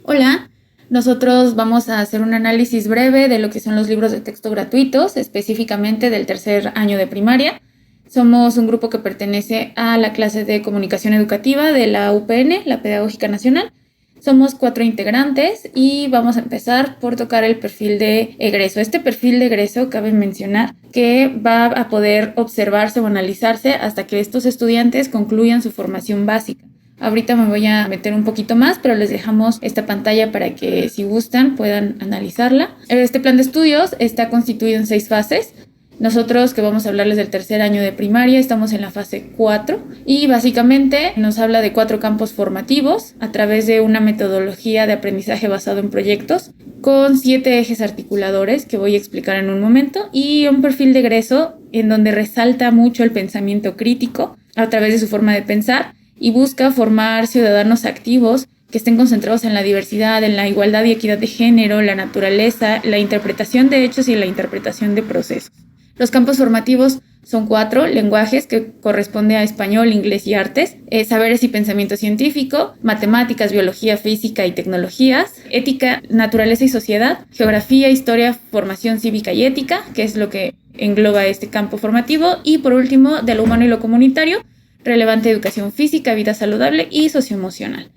Hola, nosotros vamos a hacer un análisis breve de lo que son los libros de texto gratuitos, específicamente del tercer año de primaria. Somos un grupo que pertenece a la clase de comunicación educativa de la UPN, la Pedagógica Nacional. Somos 4 integrantes y vamos a empezar por tocar el perfil de egreso. Este perfil de egreso cabe mencionar que va a poder observarse o analizarse hasta que estos estudiantes concluyan su formación básica. Ahorita me voy a meter un poquito más, pero les dejamos esta pantalla para que, si gustan, puedan analizarla. Este plan de estudios está constituido en 6 fases. Nosotros, que vamos a hablarles del tercer año de primaria, estamos en la fase 4 y básicamente nos habla de 4 campos formativos a través de una metodología de aprendizaje basado en proyectos con 7 ejes articuladores que voy a explicar en un momento y un perfil de egreso en donde resalta mucho el pensamiento crítico a través de su forma de pensar y busca formar ciudadanos activos que estén concentrados en la diversidad, en la igualdad y equidad de género, la naturaleza, la interpretación de hechos y la interpretación de procesos. Los campos formativos son 4: lenguajes, que corresponde a español, inglés y artes, saberes y pensamiento científico, matemáticas, biología, física y tecnologías, ética, naturaleza y sociedad, geografía, historia, formación cívica y ética, que es lo que engloba este campo formativo, y por último, de lo humano y lo comunitario, relevante educación física, vida saludable y socioemocional.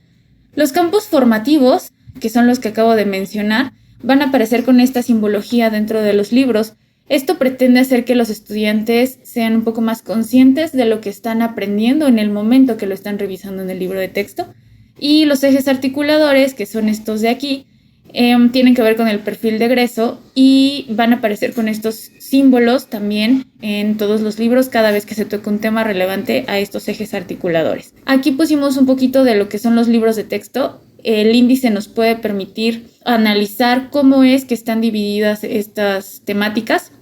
Los campos formativos, que son los que acabo de mencionar, van a aparecer con esta simbología dentro de los libros. Esto pretende hacer que los estudiantes sean un poco más conscientes de lo que están aprendiendo en el momento que lo están revisando en el libro de texto. Y los ejes articuladores, que son estos de aquí, tienen que ver con el perfil de egreso y van a aparecer con estos símbolos también en todos los libros cada vez que se toque un tema relevante a estos ejes articuladores. Aquí pusimos un poquito de lo que son los libros de texto. El índice nos puede permitir analizar cómo es que están divididas estas temáticas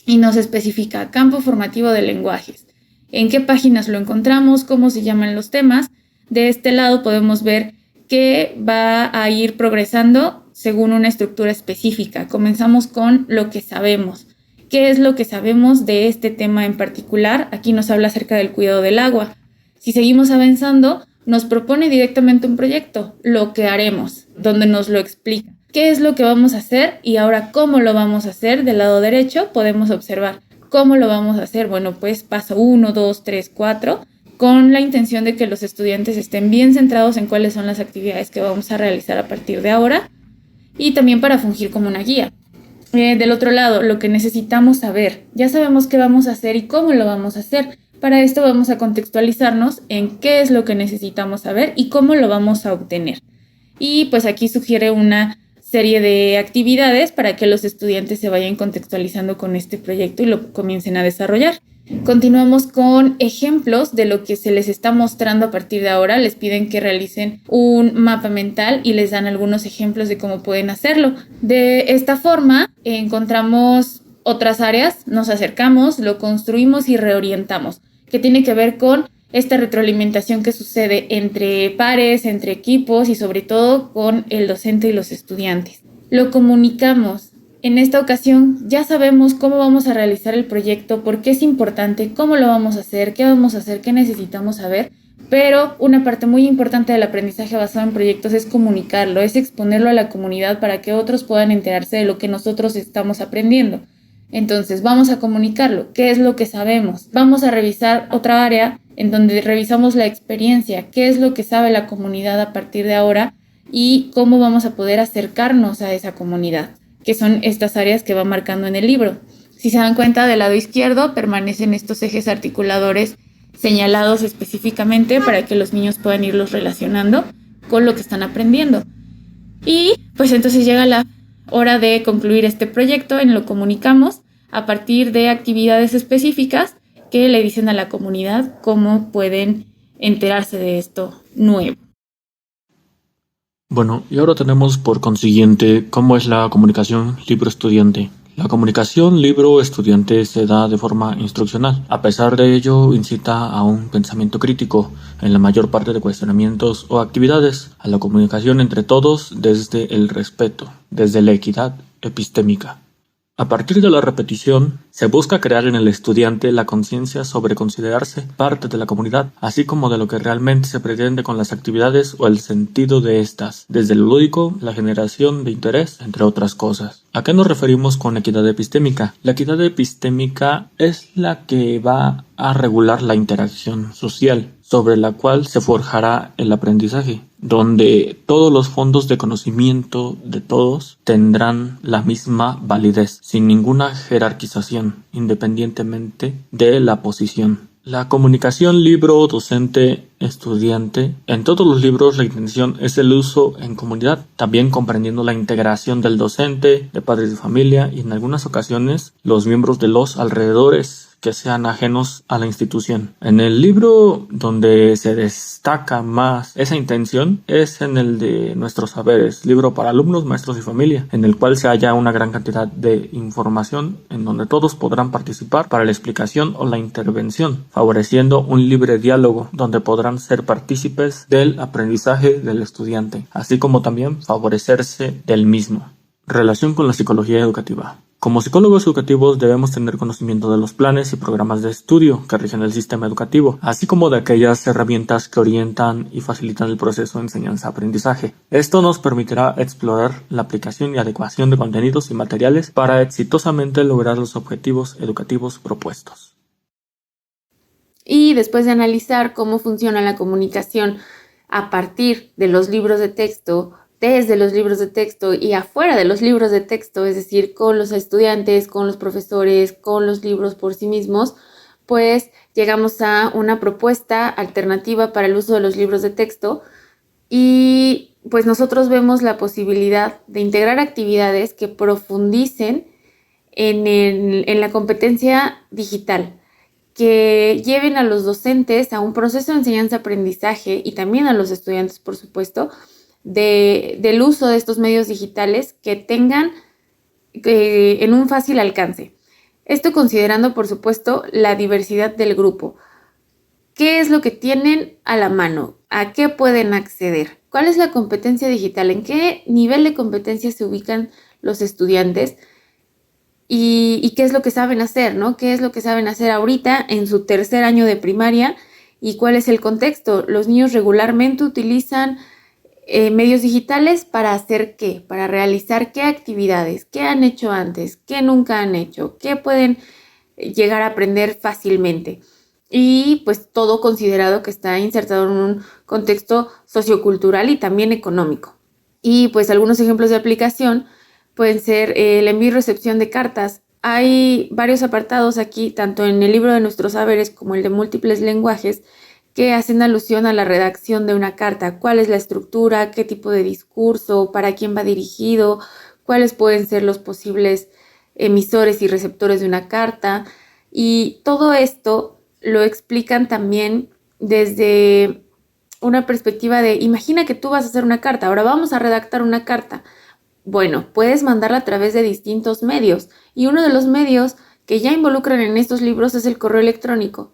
y nos especifica campo formativo de lenguajes, en qué páginas lo encontramos, cómo se llaman los temas. De este lado podemos ver que va a ir progresando según una estructura específica. Comenzamos con lo que sabemos. ¿Qué es lo que sabemos de este tema en particular? Aquí nos habla acerca del cuidado del agua. Si seguimos avanzando, nos propone directamente un proyecto, lo que haremos, donde nos lo explica. ¿Qué es lo que vamos a hacer? Y ahora, ¿cómo lo vamos a hacer? Del lado derecho podemos observar cómo lo vamos a hacer. Bueno, pues paso 1, 2, 3, 4, con la intención de que los estudiantes estén bien centrados en cuáles son las actividades que vamos a realizar a partir de ahora y también para fungir como una guía. Del otro lado, lo que necesitamos saber. Ya sabemos qué vamos a hacer y cómo lo vamos a hacer. Para esto vamos a contextualizarnos en qué es lo que necesitamos saber y cómo lo vamos a obtener. Y pues aquí sugiere una serie de actividades para que los estudiantes se vayan contextualizando con este proyecto y lo comiencen a desarrollar. Continuamos con ejemplos de lo que se les está mostrando a partir de ahora. Les piden que realicen un mapa mental y les dan algunos ejemplos de cómo pueden hacerlo. De esta forma encontramos otras áreas, nos acercamos, lo construimos y reorientamos, que tiene que ver con esta retroalimentación que sucede entre pares, entre equipos y sobre todo con el docente y los estudiantes. Lo comunicamos. En esta ocasión ya sabemos cómo vamos a realizar el proyecto, por qué es importante, cómo lo vamos a hacer, qué necesitamos saber, pero una parte muy importante del aprendizaje basado en proyectos es comunicarlo, es exponerlo a la comunidad para que otros puedan enterarse de lo que nosotros estamos aprendiendo. Entonces vamos a comunicarlo, qué es lo que sabemos. Vamos a revisar otra área en donde revisamos la experiencia, qué es lo que sabe la comunidad a partir de ahora y cómo vamos a poder acercarnos a esa comunidad, que son estas áreas que va marcando en el libro. Si se dan cuenta, del lado izquierdo permanecen estos ejes articuladores señalados específicamente para que los niños puedan irlos relacionando con lo que están aprendiendo. Y pues entonces llega la hora de concluir este proyecto. Lo comunicamos a partir de actividades específicas que le dicen a la comunidad cómo pueden enterarse de esto nuevo. Bueno, y ahora tenemos por consiguiente cómo es la comunicación libro-estudiante. La comunicación libro-estudiante se da de forma instruccional. A pesar de ello, incita a un pensamiento crítico en la mayor parte de cuestionamientos o actividades, a la comunicación entre todos desde el respeto, desde la equidad epistémica. A partir de la repetición, se busca crear en el estudiante la conciencia sobre considerarse parte de la comunidad, así como de lo que realmente se pretende con las actividades o el sentido de estas, desde lo lúdico, la generación de interés, entre otras cosas. ¿A qué nos referimos con equidad epistémica? La equidad epistémica es la que va a regular la interacción social, sobre la cual se forjará el aprendizaje, donde todos los fondos de conocimiento de todos tendrán la misma validez, sin ninguna jerarquización, independientemente de la posición. La comunicación libro-docente-estudiante. En todos los libros la intención es el uso en comunidad, también comprendiendo la integración del docente, de padres de familia y en algunas ocasiones los miembros de los alrededores que sean ajenos a la institución. En el libro donde se destaca más esa intención es en el de Nuestros Saberes, libro para alumnos, maestros y familia, en el cual se halla una gran cantidad de información en donde todos podrán participar para la explicación o la intervención, favoreciendo un libre diálogo donde podrán ser partícipes del aprendizaje del estudiante, así como también favorecerse del mismo. Relación con la psicología educativa. Como psicólogos educativos debemos tener conocimiento de los planes y programas de estudio que rigen el sistema educativo, así como de aquellas herramientas que orientan y facilitan el proceso de enseñanza-aprendizaje. Esto nos permitirá explorar la aplicación y adecuación de contenidos y materiales para exitosamente lograr los objetivos educativos propuestos. Y después de analizar cómo funciona la comunicación a partir de los libros de texto, desde los libros de texto y afuera de los libros de texto, es decir, con los estudiantes, con los profesores, con los libros por sí mismos, pues llegamos a una propuesta alternativa para el uso de los libros de texto y pues nosotros vemos la posibilidad de integrar actividades que profundicen en la competencia digital, que lleven a los docentes a un proceso de enseñanza-aprendizaje y también a los estudiantes, por supuesto, del uso de estos medios digitales que tengan en un fácil alcance. Esto considerando, por supuesto, la diversidad del grupo. ¿Qué es lo que tienen a la mano? ¿A qué pueden acceder? ¿Cuál es la competencia digital? ¿En qué nivel de competencia se ubican los estudiantes? ¿Y qué es lo que saben hacer, ¿no? ¿Qué es lo que saben hacer ahorita en su tercer año de primaria? ¿Y cuál es el contexto? Los niños regularmente utilizan medios digitales para hacer qué, para realizar qué actividades, qué han hecho antes, qué nunca han hecho, qué pueden llegar a aprender fácilmente. Y pues todo considerado que está insertado en un contexto sociocultural y también económico. Y pues algunos ejemplos de aplicación pueden ser el envío y recepción de cartas. Hay varios apartados aquí, tanto en el libro de Nuestros Saberes como el de múltiples lenguajes, que hacen alusión a la redacción de una carta. ¿Cuál es la estructura? ¿Qué tipo de discurso? ¿Para quién va dirigido? ¿Cuáles pueden ser los posibles emisores y receptores de una carta? Y todo esto lo explican también desde una perspectiva de, imagina que tú vas a hacer una carta, ahora vamos a redactar una carta. Bueno, puedes mandarla a través de distintos medios y uno de los medios que ya involucran en estos libros es el correo electrónico.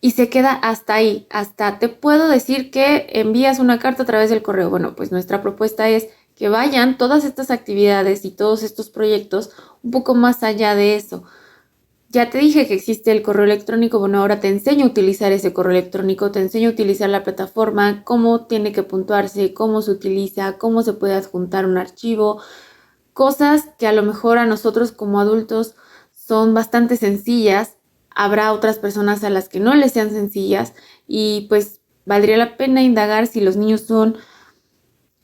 Y se queda hasta ahí, hasta te puedo decir que envías una carta a través del correo. Bueno, pues nuestra propuesta es que vayan todas estas actividades y todos estos proyectos un poco más allá de eso. Ya te dije que existe el correo electrónico, bueno, ahora te enseño a utilizar ese correo electrónico, te enseño a utilizar la plataforma, cómo tiene que puntuarse, cómo se utiliza, cómo se puede adjuntar un archivo, cosas que a lo mejor a nosotros como adultos son bastante sencillas. Habrá otras personas a las que no les sean sencillas y pues valdría la pena indagar si los niños son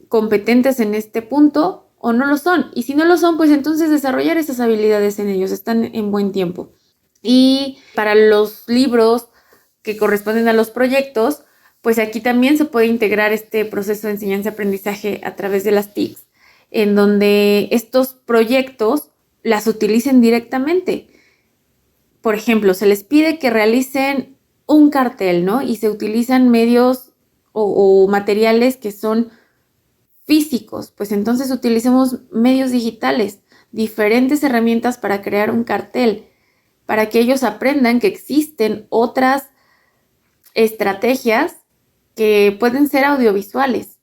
competentes en este punto o no lo son. Y si no lo son, pues entonces desarrollar esas habilidades en ellos, están en buen tiempo. Y para los libros que corresponden a los proyectos, pues aquí también se puede integrar este proceso de enseñanza-aprendizaje a través de las TICs, en donde estos proyectos las utilicen directamente. Por ejemplo, se les pide que realicen un cartel, ¿no? Y se utilizan medios o materiales que son físicos. Pues entonces utilicemos medios digitales, diferentes herramientas para crear un cartel, para que ellos aprendan que existen otras estrategias que pueden ser audiovisuales.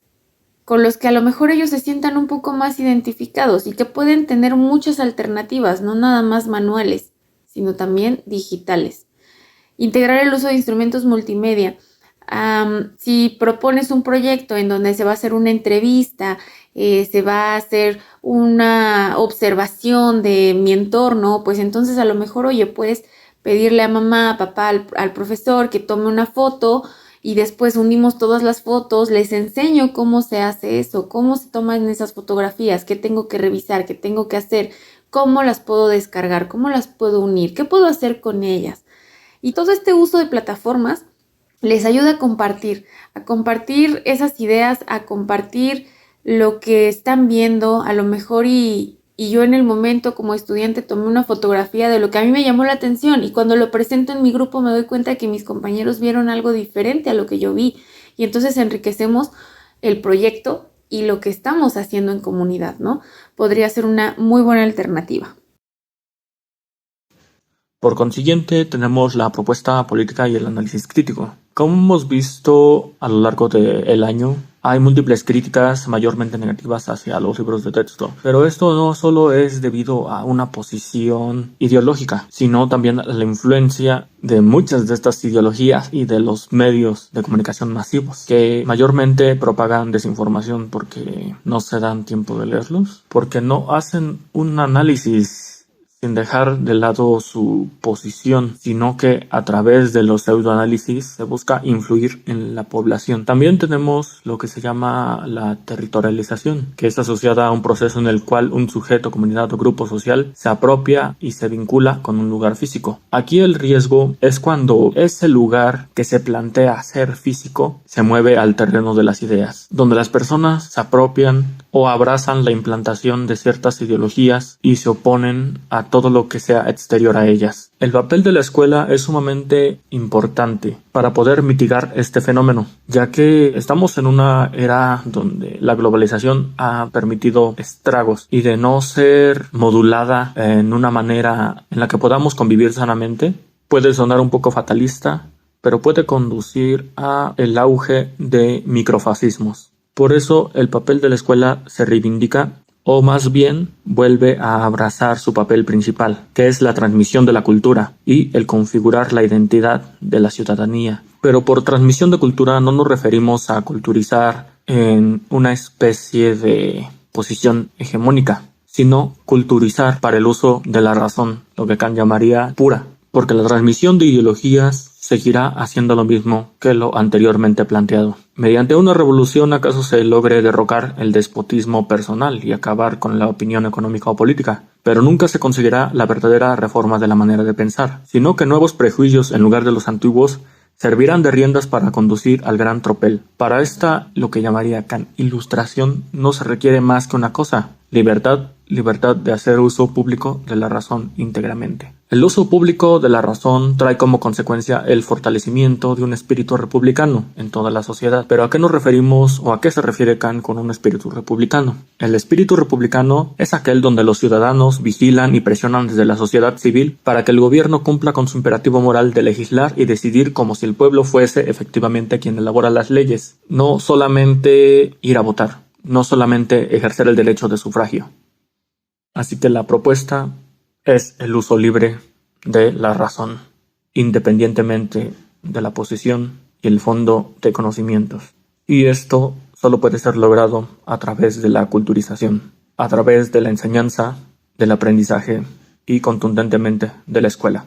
con los que a lo mejor ellos se sientan un poco más identificados y que pueden tener muchas alternativas, no nada más manuales, sino también digitales. Integrar el uso de instrumentos multimedia. Si propones un proyecto en donde se va a hacer una entrevista, se va a hacer una observación de mi entorno, pues entonces a lo mejor, oye, puedes pedirle a mamá, a papá, al profesor que tome una foto y después unimos todas las fotos, les enseño cómo se hace eso, cómo se toman esas fotografías, qué tengo que revisar, qué tengo que hacer, cómo las puedo descargar, cómo las puedo unir, qué puedo hacer con ellas. Y todo este uso de plataformas les ayuda a compartir esas ideas, a compartir lo que están viendo, a lo mejor y yo en el momento como estudiante tomé una fotografía de lo que a mí me llamó la atención y cuando lo presento en mi grupo me doy cuenta que mis compañeros vieron algo diferente a lo que yo vi y entonces enriquecemos el proyecto y lo que estamos haciendo en comunidad, ¿no? Podría ser una muy buena alternativa. Por consiguiente, tenemos la propuesta política y el análisis crítico. Como hemos visto a lo largo del año, hay múltiples críticas mayormente negativas hacia los libros de texto, pero esto no solo es debido a una posición ideológica, sino también a la influencia de muchas de estas ideologías y de los medios de comunicación masivos, que mayormente propagan desinformación porque no se dan tiempo de leerlos, porque no hacen un análisis sin dejar de lado su posición, sino que a través de los pseudoanálisis se busca influir en la población. También tenemos lo que se llama la territorialización, que es asociada a un proceso en el cual un sujeto, comunidad o grupo social se apropia y se vincula con un lugar físico. Aquí el riesgo es cuando ese lugar que se plantea ser físico se mueve al terreno de las ideas, donde las personas se apropian o abrazan la implantación de ciertas ideologías y se oponen a todo lo que sea exterior a ellas. El papel de la escuela es sumamente importante para poder mitigar este fenómeno, ya que estamos en una era donde la globalización ha permitido estragos y de no ser modulada en una manera en la que podamos convivir sanamente, puede sonar un poco fatalista, pero puede conducir a el auge de microfascismos. Por eso el papel de la escuela se reivindica o más bien vuelve a abrazar su papel principal, que es la transmisión de la cultura y el configurar la identidad de la ciudadanía. Pero por transmisión de cultura no nos referimos a culturizar en una especie de posición hegemónica, sino culturizar para el uso de la razón, lo que Kant llamaría pura, porque la transmisión de ideologías seguirá haciendo lo mismo que lo anteriormente planteado. Mediante una revolución acaso se logre derrocar el despotismo personal y acabar con la opinión económica o política, pero nunca se conseguirá la verdadera reforma de la manera de pensar, sino que nuevos prejuicios en lugar de los antiguos servirán de riendas para conducir al gran tropel. Para esta, lo que llamaría Kant ilustración, no se requiere más que una cosa: libertad de hacer uso público de la razón íntegramente. El uso público de la razón trae como consecuencia el fortalecimiento de un espíritu republicano en toda la sociedad. ¿Pero a qué nos referimos o a qué se refiere Kant con un espíritu republicano? El espíritu republicano es aquel donde los ciudadanos vigilan y presionan desde la sociedad civil para que el gobierno cumpla con su imperativo moral de legislar y decidir como si el pueblo fuese efectivamente quien elabora las leyes, no solamente ir a votar, no solamente ejercer el derecho de sufragio. Así que la propuesta es el uso libre de la razón, independientemente de la posición y el fondo de conocimientos. Y esto solo puede ser logrado a través de la culturización, a través de la enseñanza, del aprendizaje y contundentemente de la escuela.